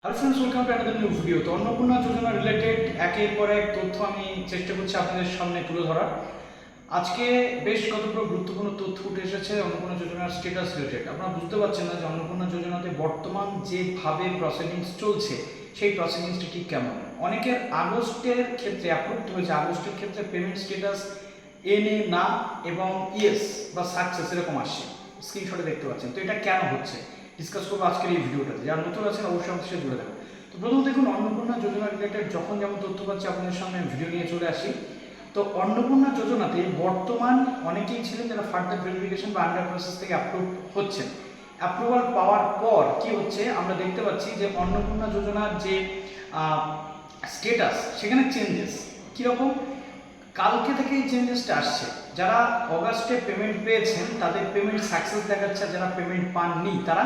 Hello friends, welcome to another new video. তো অন্নপূর্ণা যোজনা related একের পর এক তথ্য আমি চেষ্টা করছি আপনাদের সামনে তুলে ধরার। আজকে বেশ কতগুলো গুরুত্বপূর্ণ তথ্য উঠে এসেছে অন্নপূর্ণা যোজনার স্ট্যাটাস রিলেটেড। আপনারা বুঝতে পারছেন না যে অন্নপূর্ণা যোজনাতে বর্তমান যেভাবে প্রসিডিংস চলছে সেই প্রসিডিংসটি ঠিক কেমন। অনেকের আগস্টের ক্ষেত্রে অ্যাপ্রুভড হয়েছে, আগস্টের ক্ষেত্রে পেমেন্ট স্ট্যাটাস এনে না এবং ইয়েস বা সাকসেস এরকম আসছে, স্ক্রিনশটে দেখতে পাচ্ছেন। তো এটা কেন হচ্ছে ডিসকাস করবো আজকের এই ভিডিওটাতে। যারা নতুন আছেন অবশ্যই আমাদের সাথে জুড়ে থাকুন। তো প্রথমত দেখুন, অন্নপূর্ণা যোজনা রিলেটেড যখন যেমন তথ্য পাচ্ছি আপনাদের সামনে ভিডিও নিয়ে চলে আসি। তো অন্নপূর্ণা যোজনাতে বর্তমান অনেকেই ছিলেন যারা ফার্দার ভেরিফিকেশন বা আন্ডার প্রসেস থেকে অ্যাপ্রুভ হচ্ছেন। অ্যাপ্রুভাল পাওয়ার পর কি হচ্ছে আমরা দেখতে পাচ্ছি যে অন্নপূর্ণা যোজনার যে স্ট্যাটাস সেখানে চেঞ্জেস কীরকম। কালকে থেকে এই চেঞ্জেসটা আসছে। যারা অগাস্টে পেমেন্ট পেয়েছেন তাদের পেমেন্ট সাকসেস দেখাচ্ছে, যারা পেমেন্ট পাননি তারা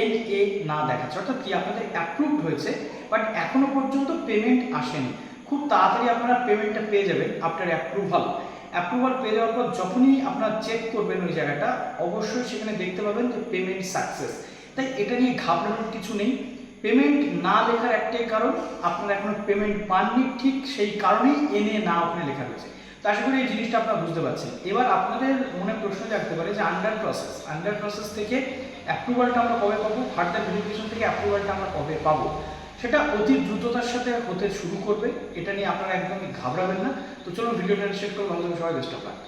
NA না দেখাচ্ছে। অর্থাৎ কি, আপনাদের অ্যাপ্রুভড হয়েছে বাট এখনো পর্যন্ত পেমেন্ট আসেনি। খুব তাড়াতাড়ি আপনারা পেমেন্টটা পেয়ে যাবেন আফটার অ্যাপ্রুভাল পেয়ে যাওয়ার পর যখনই আপনারা চেক করবেন ওই জায়গাটা, অবশ্যই সেখানে দেখতে পাবেন যে পেমেন্ট সাকসেস। তাই এটা নিয়ে ঘাবড়ানোর কিছু নেই। পেমেন্ট না লেখার একটাই কারণ, আপনারা এখনো পেমেন্ট পাননি, ঠিক সেই কারণেই NA না ওখানে লেখা রয়েছে। তো আশা করি এই জিনিসটা আপনারা বুঝতে পারছেন। এবার আপনাদের মনে প্রশ্ন জাগতে পারে যে আন্ডার প্রসেস থেকে অ্যাপ্রুভালটা আমরা কবে পাবো, ফার্দার ভেরিফিকেশন থেকে অ্যাপ্রুভালটা আমরা কবে পাবো। সেটা অতি দ্রুততার সাথে হতে শুরু করবে, এটা নিয়ে আপনারা একদমই ঘাবড়াবেন না। তো চলুন ভিডিওটা শেয়ার করবো, আমাদের সবাই বেস্ট অফ লাক।